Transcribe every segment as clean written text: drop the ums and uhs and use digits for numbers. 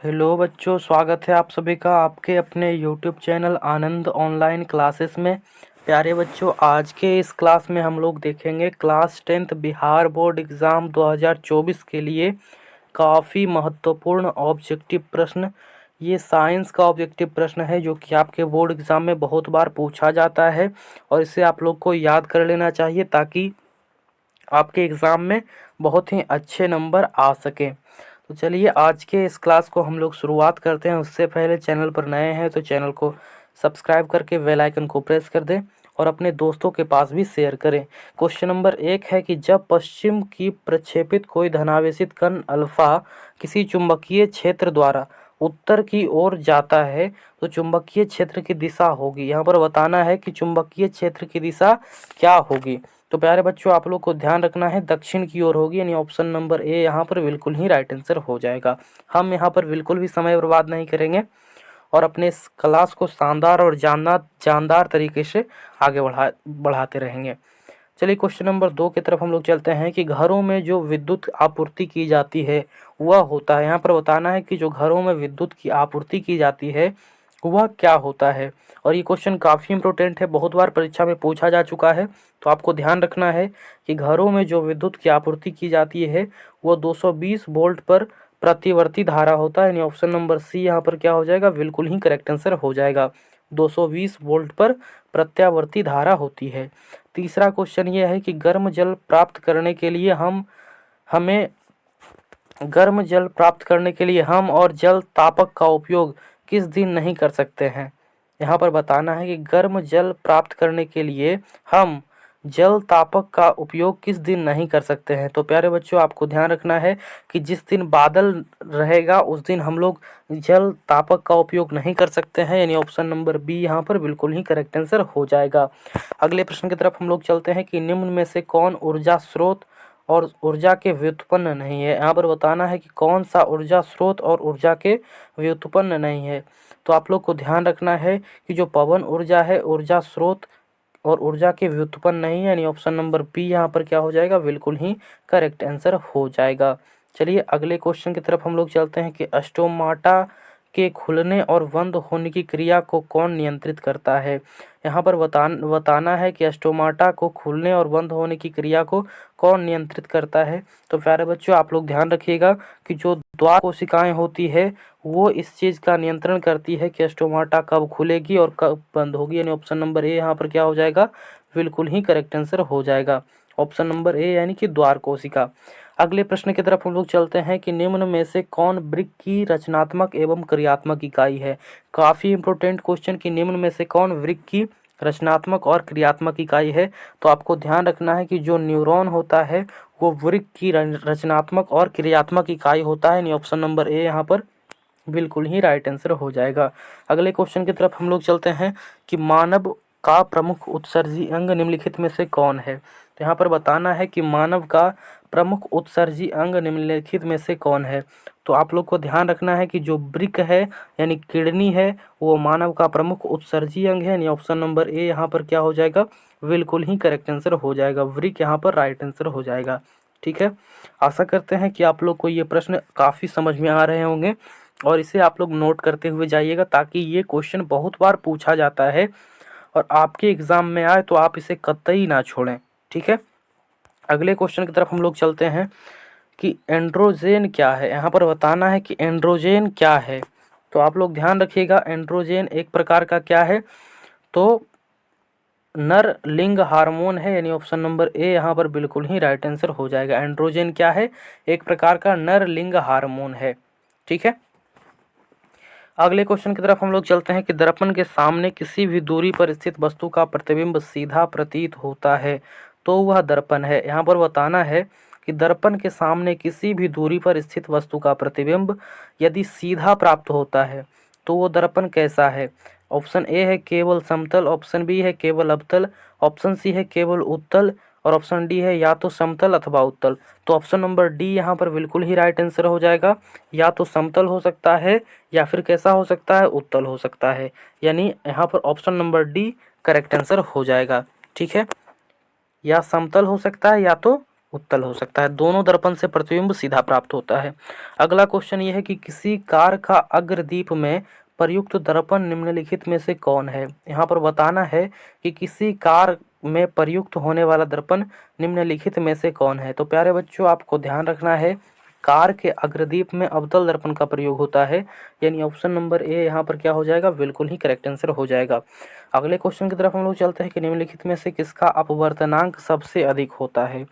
Hello बच्चों, स्वागत है आप सभी का आपके अपने यूट्यूब चैनल आनंद ऑनलाइन क्लासेस में। प्यारे बच्चों, आज के इस क्लास में हम लोग देखेंगे class 10th Bihar board exam 2024 के लिए काफ़ी महत्वपूर्ण ऑब्जेक्टिव प्रश्न। ये साइंस का ऑब्जेक्टिव प्रश्न है जो कि आपके बोर्ड एग्ज़ाम में बहुत बार पूछा जाता है और इसे आप लोग को याद कर लेना चाहिए ताकि आपके एग्ज़ाम में बहुत ही अच्छे नंबर आ सकें। तो चलिए आज के इस क्लास को हम लोग शुरुआत करते हैं। उससे पहले चैनल पर नए हैं तो चैनल को सब्सक्राइब करके बेल आइकन को प्रेस कर दें और अपने दोस्तों के पास भी शेयर करें। क्वेश्चन नंबर 1 है कि जब पश्चिम की प्रक्षेपित कोई धनावेशित कण अल्फा किसी चुंबकीय क्षेत्र द्वारा उत्तर की ओर जाता है तो चुंबकीय क्षेत्र की दिशा होगी। यहाँ पर बताना है कि चुंबकीय क्षेत्र की दिशा क्या होगी। तो प्यारे बच्चों, आप लोग को ध्यान रखना है दक्षिण की ओर होगी, यानी ऑप्शन नंबर ए यहाँ पर बिल्कुल ही राइट आंसर हो जाएगा। हम यहाँ पर बिल्कुल भी समय बर्बाद नहीं करेंगे और अपने इस क्लास को शानदार और जानदार तरीके से आगे बढ़ाते रहेंगे। चलिए क्वेश्चन नंबर 2 की तरफ हम लोग चलते हैं कि घरों में जो विद्युत आपूर्ति की जाती है वह होता है। यहाँ पर बताना है कि जो घरों में विद्युत की आपूर्ति की जाती है वह क्या होता है। और ये क्वेश्चन काफ़ी इंपॉर्टेंट है, बहुत बार परीक्षा में पूछा जा चुका है। तो आपको ध्यान रखना है कि घरों में जो विद्युत की आपूर्ति की जाती है वह 220 वोल्ट पर प्रतिवर्ती धारा होता है, यानी ऑप्शन नंबर सी यहाँ पर क्या हो जाएगा, बिल्कुल ही करेक्ट आंसर हो जाएगा। 220 वोल्ट पर प्रत्यावर्ती धारा होती है। तीसरा क्वेश्चन ये है कि गर्म जल प्राप्त करने के लिए हम और जल तापक का उपयोग किस दिन नहीं कर सकते हैं। यहाँ पर बताना है कि गर्म जल प्राप्त करने के लिए हम जल तापक का उपयोग किस दिन नहीं कर सकते हैं। तो प्यारे बच्चों, आपको ध्यान रखना है कि जिस दिन बादल रहेगा उस दिन हम लोग जल तापक का उपयोग नहीं कर सकते हैं, यानी ऑप्शन नंबर बी यहाँ पर बिल्कुल ही करेक्ट आंसर हो जाएगा। अगले प्रश्न की तरफ हम लोग चलते हैं कि निम्न में से कौन ऊर्जा स्रोत और ऊर्जा के व्युत्पन्न नहीं है। यहाँ पर बताना है कि कौन सा ऊर्जा स्रोत और ऊर्जा के व्युत्पन्न नहीं है। तो आप लोग को ध्यान रखना है कि जो पवन ऊर्जा है ऊर्जा स्रोत और ऊर्जा के व्युत्पन्न नहीं है, यानी ऑप्शन नंबर बी यहाँ पर क्या हो जाएगा, बिल्कुल ही करेक्ट आंसर हो जाएगा। चलिए अगले क्वेश्चन की तरफ हम लोग चलते हैं कि स्टोमाटा के खुलने और बंद होने की क्रिया को कौन नियंत्रित करता है। यहाँ पर बताना है कि स्टोमाटा को खुलने और बंद होने की क्रिया को कौन नियंत्रित करता है। तो प्यारे बच्चों, आप लोग ध्यान रखिएगा कि जो द्वार कोशिकाएं होती है वो इस चीज़ का नियंत्रण करती है कि स्टोमाटा कब खुलेगी और कब बंद होगी, यानी ऑप्शन नंबर ए यहाँ पर क्या हो जाएगा, बिल्कुल ही करेक्ट आंसर हो जाएगा। ऑप्शन नंबर ए यानी कि द्वार कोशिका। अगले प्रश्न की तरफ हम लोग चलते हैं कि निम्न में से कौन वृक्क की रचनात्मक एवं क्रियात्मक इकाई है। काफ़ी इंपॉर्टेंट क्वेश्चन कि निम्न में से कौन वृक्क की रचनात्मक और क्रियात्मक इकाई है। तो आपको ध्यान रखना है कि जो न्यूरॉन होता है वो वृक्क की रचनात्मक और क्रियात्मक इकाई होता है, यानी ऑप्शन नंबर ए यहाँ पर बिल्कुल ही राइट आंसर हो जाएगा। अगले क्वेश्चन की तरफ हम लोग चलते हैं कि मानव का प्रमुख उत्सर्जी अंग निम्नलिखित में से कौन है। तो यहाँ पर बताना है कि मानव का प्रमुख उत्सर्जी अंग निम्नलिखित में से कौन है। तो आप लोग को ध्यान रखना है कि जो वृक्क है यानी किडनी है वो मानव का प्रमुख उत्सर्जी अंग है, यानी ऑप्शन नंबर ए यहाँ पर क्या हो जाएगा, बिल्कुल ही करेक्ट आंसर हो जाएगा। वृक्क यहाँ पर राइट आंसर हो जाएगा। ठीक है, आशा करते हैं कि आप लोग को ये प्रश्न काफ़ी समझ में आ रहे होंगे और इसे आप लोग नोट करते हुए जाइएगा ताकि ये क्वेश्चन बहुत बार पूछा जाता है और आपके एग्ज़ाम में आए तो आप इसे कतई ना छोड़ें। ठीक है, अगले क्वेश्चन की तरफ हम लोग चलते हैं कि एंड्रोजेन क्या है। यहाँ पर बताना है कि एंड्रोजेन क्या है। तो आप लोग ध्यान रखिएगा, एंड्रोजेन एक प्रकार का क्या है, तो नर लिंग हार्मोन है, यानी ऑप्शन नंबर ए यहाँ पर बिल्कुल ही राइट आंसर हो जाएगा। एंड्रोजेन क्या है, एक प्रकार का नर लिंग हार्मोन है। ठीक है, अगले क्वेश्चन की तरफ हम लोग चलते हैं कि दर्पण के सामने किसी भी दूरी पर स्थित वस्तु का प्रतिबिंब सीधा प्रतीत होता है तो वह दर्पण है। यहाँ पर बताना है कि दर्पण के सामने किसी भी दूरी पर स्थित वस्तु का प्रतिबिंब यदि सीधा प्राप्त होता है तो वो दर्पण कैसा है। ऑप्शन ए है केवल समतल, ऑप्शन बी है केवल अवतल, ऑप्शन सी है केवल उत्तल और ऑप्शन डी है या तो समतल अथवा उत्तल। तो ऑप्शन नंबर डी यहाँ पर बिल्कुल ही राइट आंसर हो जाएगा। या तो समतल हो सकता है या फिर कैसा हो सकता है, उत्तल हो सकता है, यानी यहाँ पर option number D correct answer हो जाएगा। ठीक है, या समतल हो सकता है या तो उत्तल हो सकता है। दोनों दर्पण से प्रतिबिंब सीधा प्राप्त होता है। अगला क्वेश्चन ये है कि किसी कार का अग्रदीप में प्रयुक्त दर्पण निम्नलिखित में से कौन है। यहाँ पर बताना है कि किसी कार में प्रयुक्त होने वाला दर्पण निम्नलिखित में से कौन है। तो प्यारे बच्चों, आपको ध्यान रखना है, कार के अग्रदीप में अवतल दर्पण का प्रयोग होता है, यानी ऑप्शन नंबर ए यहाँ पर क्या हो जाएगा, बिल्कुल ही करेक्ट आंसर हो जाएगा। अगले क्वेश्चन की तरफ हम लोग चलते हैं कि निम्नलिखित में से किसका अपवर्तनांक सबसे अधिक होता है।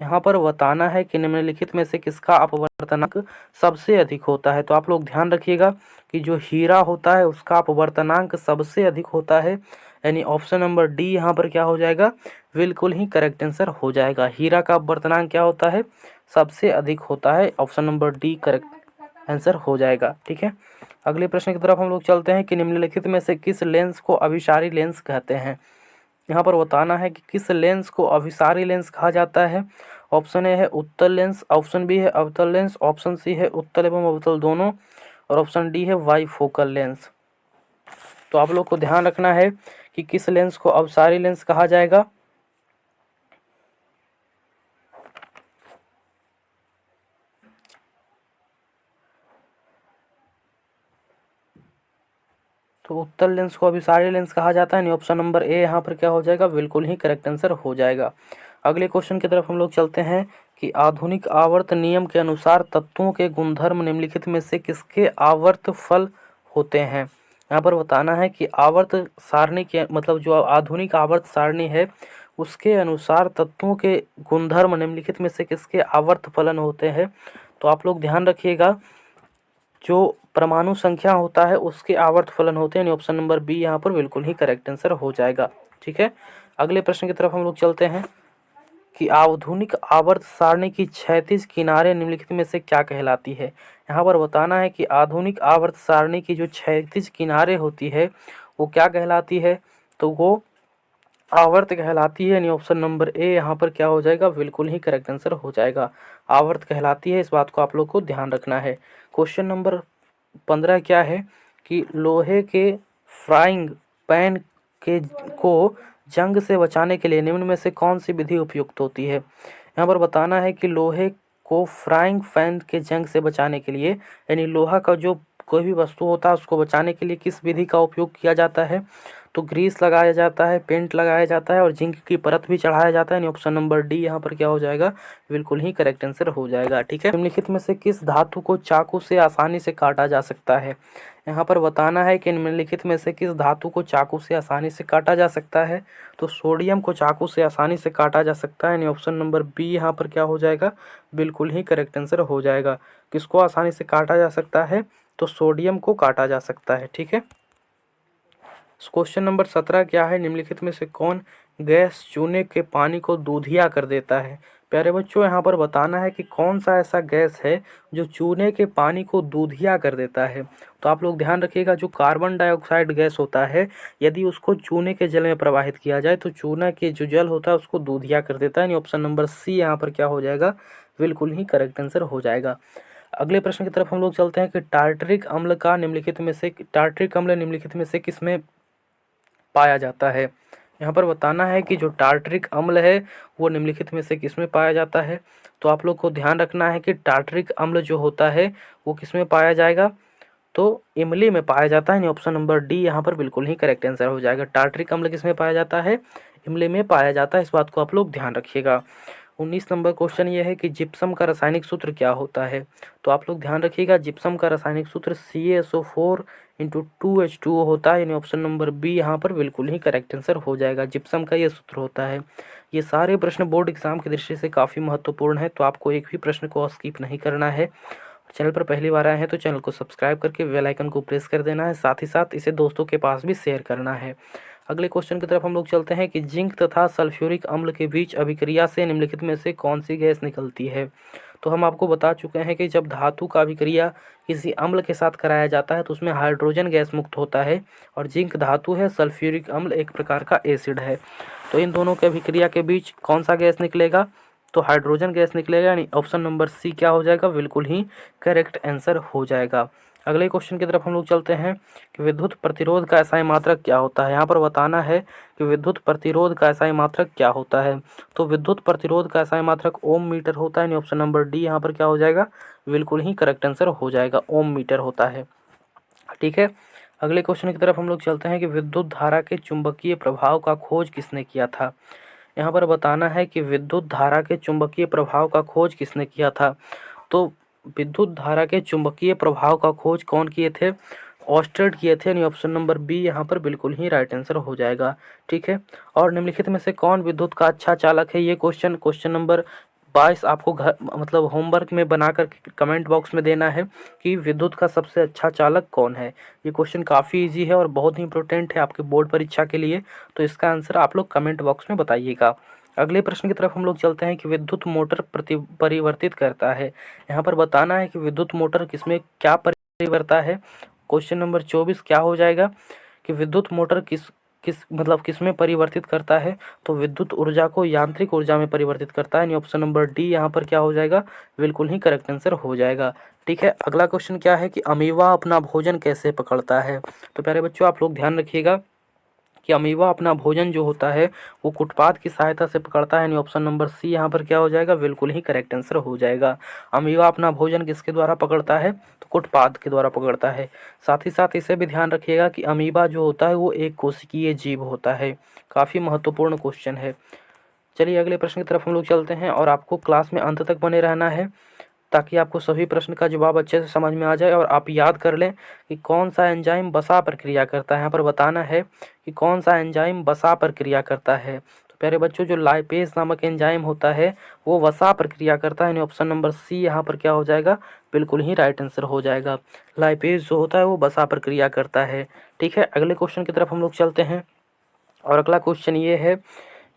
यहाँ पर बताना है कि निम्नलिखित में से किसका अपवर्तनांक सबसे अधिक होता है। तो आप लोग ध्यान रखिएगा कि जो हीरा होता है उसका अपवर्तनांक सबसे अधिक होता है, यानी ऑप्शन नंबर डी यहाँ पर क्या हो जाएगा, बिल्कुल ही करेक्ट आंसर हो जाएगा। हीरा का अपवर्तनांक क्या होता है, सबसे अधिक होता है। Option number D correct answer हो जाएगा। ठीक है, अगले प्रश्न की तरफ हम लोग चलते हैं कि निम्नलिखित में से किस लेंस को अभिसारी लेंस कहते हैं। यहाँ पर बताना है कि किस लेंस को अभिसारी लेंस कहा जाता है। ऑप्शन ए है उत्तल लेंस, ऑप्शन बी है अवतल लेंस, ऑप्शन सी है उत्तल एवं अवतल दोनों, और ऑप्शन डी है बाइफोकल लेंस। तो आप लोग को ध्यान रखना है कि किस लेंस को अभिसारी लेंस कहा जाएगा। तो उत्तल लेंस को अभिसारी लेंस कहा जाता है। ऑप्शन नंबर ए यहाँ पर क्या हो जाएगा, बिल्कुल ही करेक्ट आंसर हो जाएगा। अगले क्वेश्चन की तरफ हम लोग चलते हैं कि आधुनिक आवर्त नियम के अनुसार तत्वों के गुणधर्म निम्नलिखित में से किसके आवर्त फल होते हैं। यहाँ पर बताना है कि आवर्त सारणी के मतलब जो आधुनिक आवर्त सारणी है उसके अनुसार तत्वों के गुणधर्म निम्नलिखित में से किसके आवर्त फलन होते हैं। तो आप लोग ध्यान रखिएगा, जो परमाणु संख्या होता है उसके आवर्त फलन होते हैं। ऑप्शन नंबर बी यहाँ पर बिल्कुल ही करेक्ट आंसर हो जाएगा। ठीक है, अगले प्रश्न की तरफ हम लोग चलते हैं कि आधुनिक आवर्त सारणी की क्षैतिज किनारे निम्नलिखित में से क्या कहलाती है। यहाँ पर बताना है कि आधुनिक आवर्त सारणी की जो क्षैतिज किनारे होती है वो क्या कहलाती है। तो वो आवर्त कहलाती है, यानी ऑप्शन नंबर ए यहाँ पर क्या हो जाएगा, बिल्कुल ही करेक्ट आंसर हो जाएगा। आवर्त कहलाती है, इस बात को आप लोग को ध्यान रखना है। क्वेश्चन नंबर 15 क्या है कि लोहे के फ्राइंग पैन के को जंग से बचाने के लिए निम्न में से कौन सी विधि उपयुक्त होती है। यहाँ पर बताना है कि लोहे को फ्राइंग पैन के जंग से बचाने के लिए, यानी लोहा का जो कोई भी वस्तु होता है उसको बचाने के लिए किस विधि का उपयोग किया जाता है। तो ग्रीस लगाया जाता है, पेंट लगाया जाता है और जिंक की परत भी चढ़ाया जाता है। ऑप्शन नंबर डी यहाँ पर क्या हो जाएगा, बिल्कुल ही करेक्ट आंसर हो जाएगा। ठीक है, निम्नलिखित में से किस धातु को चाकू से आसानी से काटा जा सकता है। यहाँ पर बताना है कि निम्नलिखित में से किस धातु को चाकू से आसानी से काटा जा सकता है। तो सोडियम को चाकू से आसानी से काटा जा सकता है। ऑप्शन नंबर बी यहाँ पर क्या हो जाएगा, बिल्कुल ही करेक्ट आंसर हो जाएगा। किसको आसानी से काटा जा सकता है, तो सोडियम को काटा जा सकता है। ठीक है, क्वेश्चन नंबर 17 क्या है, निम्नलिखित में से कौन गैस चूने के पानी को दूधिया कर देता है। प्यारे बच्चों, यहाँ पर बताना है कि कौन सा ऐसा गैस है जो चूने के पानी को दूधिया कर देता है। तो आप लोग ध्यान रखिएगा, जो कार्बन डाइऑक्साइड गैस होता है यदि उसको चूने के जल में प्रवाहित किया जाए तो चूना के जो जल होता है उसको दूधिया कर देता है। ऑप्शन नंबर सी यहाँ पर क्या हो जाएगा, बिल्कुल ही करेक्ट आंसर हो जाएगा। अगले प्रश्न की तरफ हम लोग चलते हैं कि टार्टरिक अम्ल निम्नलिखित में से किसमें पाया जाता है। यहाँ पर बताना है कि जो टार्टरिक अम्ल है वो निम्नलिखित में से किसमें पाया जाता है। तो आप लोग को ध्यान रखना है कि टार्टरिक अम्ल जो होता है वो किसमें पाया जाएगा, तो इमली में पाया जाता है। ऑप्शन नंबर डी यहाँ पर बिल्कुल ही करेक्ट आंसर हो जाएगा। टार्टरिक अम्ल किसमें पाया जाता है, इमली में पाया जाता है, इस बात को आप लोग ध्यान रखिएगा। 19 नंबर क्वेश्चन ये है कि जिप्सम का रासायनिक सूत्र क्या होता है। तो आप लोग ध्यान रखिएगा, जिप्सम का रासायनिक सूत्र CaSO4 इंटू 2H2O होता है। यानी ऑप्शन नंबर बी यहाँ पर बिल्कुल ही करेक्ट आंसर हो जाएगा। जिप्सम का ये सूत्र होता है। ये सारे प्रश्न बोर्ड एग्जाम की दृष्टि से काफ़ी महत्वपूर्ण है, तो आपको एक भी प्रश्न को स्किप नहीं करना है। चैनल पर पहली बार आए हैं तो चैनल को सब्सक्राइब करके बेल आइकन को प्रेस कर देना है, साथ ही साथ इसे दोस्तों के पास भी शेयर करना है। अगले क्वेश्चन की तरफ हम लोग चलते हैं कि जिंक तथा सल्फ्यूरिक अम्ल के बीच अभिक्रिया से निम्नलिखित में से कौन सी गैस निकलती है। तो हम आपको बता चुके हैं कि जब धातु का अभिक्रिया किसी अम्ल के साथ कराया जाता है तो उसमें हाइड्रोजन गैस मुक्त होता है, और जिंक धातु है, सल्फ्यूरिक अम्ल एक प्रकार का एसिड है। तो इन दोनों के अभिक्रिया के बीच कौन सा गैस निकलेगा, तो हाइड्रोजन गैस निकलेगा, यानी ऑप्शन नंबर सी क्या हो जाएगा, बिल्कुल ही करेक्ट आंसर हो जाएगा। अगले क्वेश्चन की तरफ हम लोग चलते हैं कि विद्युत प्रतिरोध का एसआई मात्रक क्या होता है। यहाँ पर बताना है कि विद्युत प्रतिरोध का एसआई मात्रक क्या होता है। तो विद्युत प्रतिरोध का एसआई मात्रक ओम मीटर होता है, यानी ऑप्शन नंबर डी यहाँ पर क्या हो जाएगा, बिल्कुल ही करेक्ट आंसर हो जाएगा, ओम मीटर होता है। ठीक है, अगले क्वेश्चन की तरफ हम लोग चलते हैं कि विद्युत धारा के चुंबकीय प्रभाव का खोज किसने किया था। यहाँ पर बताना है कि विद्युत धारा के चुंबकीय प्रभाव का खोज किसने किया था। तो विद्युत धारा के चुंबकीय प्रभाव का खोज कौन किए थे, ऑस्टेड किए थे, यानी ऑप्शन नंबर बी यहाँ पर बिल्कुल ही राइट आंसर हो जाएगा। ठीक है, और निम्नलिखित में से कौन विद्युत का अच्छा चालक है, ये क्वेश्चन नंबर 22 आपको घर मतलब होमवर्क में बनाकर कमेंट बॉक्स में देना है कि विद्युत का सबसे अच्छा चालक कौन है। ये क्वेश्चन काफ़ी इजी है और बहुत ही इंपॉर्टेंट है आपके बोर्ड परीक्षा के लिए, तो इसका आंसर आप लोग कमेंट बॉक्स में बताइएगा। अगले प्रश्न की तरफ हम लोग चलते हैं कि विद्युत मोटर परिवर्तित करता है। यहाँ पर बताना है कि विद्युत मोटर किसमें क्या परिवर्ता है। क्वेश्चन नंबर 24 क्या हो जाएगा कि विद्युत मोटर किस में परिवर्तित करता है। तो विद्युत ऊर्जा को यांत्रिक ऊर्जा में परिवर्तित करता है, यानी ऑप्शन नंबर डी यहाँ पर क्या हो जाएगा, बिल्कुल ही करेक्ट आंसर हो जाएगा। ठीक है, अगला क्वेश्चन क्या है कि अमीबा अपना भोजन कैसे पकड़ता है। तो प्यारे बच्चों आप लोग ध्यान रखिएगा कि अमीबा अपना भोजन जो होता है वो कुटपाद की सहायता से पकड़ता है, यानी ऑप्शन नंबर सी यहाँ पर क्या हो जाएगा, बिल्कुल ही करेक्ट आंसर हो जाएगा। अमीबा अपना भोजन किसके द्वारा पकड़ता है, तो कुटपाद के द्वारा पकड़ता है। साथ ही साथ इसे भी ध्यान रखिएगा कि अमीबा जो होता है वो एक कोशिकीय जीव होता है। काफ़ी महत्वपूर्ण क्वेश्चन है। चलिए अगले प्रश्न की तरफ हम लोग चलते हैं और आपको क्लास में अंत तक बने रहना है ताकि आपको सभी प्रश्न का जवाब अच्छे से समझ में आ जाए और आप याद कर लें कि कौन सा एंजाइम वसा पर क्रिया करता है। यहाँ पर बताना है कि कौन सा एंजाइम वसा पर क्रिया करता है। तो प्यारे बच्चों जो लाइपेज नामक एंजाइम होता है वो वसा पर क्रिया करता है, यानी ऑप्शन नंबर सी यहाँ पर क्या हो जाएगा, बिल्कुल ही राइट आंसर हो जाएगा। लाइपेज जो होता है वो वसा पर क्रिया करता है। ठीक है, अगले क्वेश्चन की तरफ हम लोग चलते हैं और अगला क्वेश्चन ये है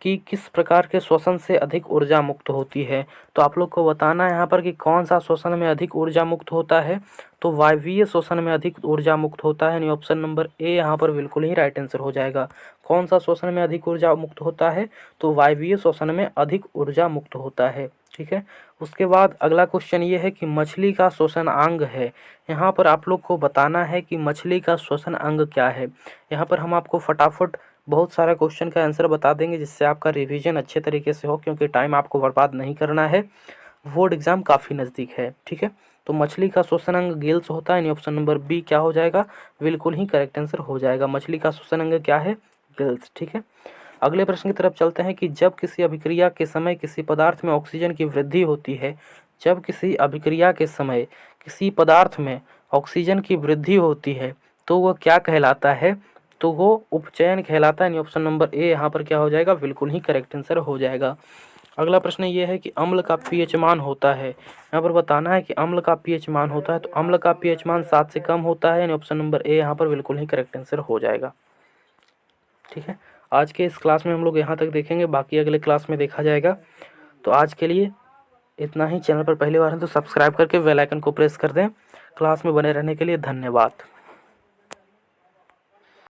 कि किस प्रकार के श्वसन से अधिक ऊर्जा मुक्त होती है। तो आप लोग को बताना है यहाँ पर कि कौन सा श्वसन में अधिक ऊर्जा मुक्त होता है। तो वायवीय श्वसन में अधिक ऊर्जा मुक्त होता है, यानी ऑप्शन नंबर ए यहाँ पर बिल्कुल ही राइट आंसर हो जाएगा। कौन सा श्वसन में अधिक ऊर्जा मुक्त होता है, तो वायवीय श्वसन में अधिक ऊर्जा मुक्त होता है। ठीक है, उसके बाद अगला क्वेश्चन ये है कि मछली का श्वसन अंग है। यहाँ पर आप लोग को बताना है कि मछली का श्वसन अंग क्या है। यहाँ पर हम आपको फटाफट बहुत सारा क्वेश्चन का आंसर बता देंगे जिससे आपका रिवीजन अच्छे तरीके से हो, क्योंकि टाइम आपको बर्बाद नहीं करना है, बोर्ड एग्ज़ाम काफ़ी नज़दीक है। ठीक है, तो मछली का श्वसन अंग गिल्स होता है, यानी ऑप्शन नंबर बी क्या हो जाएगा, बिल्कुल ही करेक्ट आंसर हो जाएगा। मछली का श्वसन अंग क्या है, गिल्स। ठीक है, अगले प्रश्न की तरफ चलते हैं कि जब किसी अभिक्रिया के समय किसी पदार्थ में ऑक्सीजन की वृद्धि होती है, जब किसी अभिक्रिया के समय किसी पदार्थ में ऑक्सीजन की वृद्धि होती है तो वह क्या कहलाता है, तो वो उपचयन कहलाता है, यानी ऑप्शन नंबर ए यहाँ पर क्या हो जाएगा, बिल्कुल ही करेक्ट आंसर हो जाएगा। अगला प्रश्न ये है कि अम्ल का पीएच मान होता है। यहाँ पर बताना है कि अम्ल का पीएच मान होता है, तो अम्ल का पीएच मान 7 से कम होता है, यानी ऑप्शन नंबर ए यहाँ पर बिल्कुल ही करेक्ट आंसर हो जाएगा। ठीक है, आज के इस क्लास में हम लोग यहाँ तक देखेंगे, बाकी अगले क्लास में देखा जाएगा। तो आज के लिए इतना ही। चैनल पर पहली बार हैं तो सब्सक्राइब करके बेल आइकन को प्रेस कर दें। क्लास में बने रहने के लिए धन्यवाद।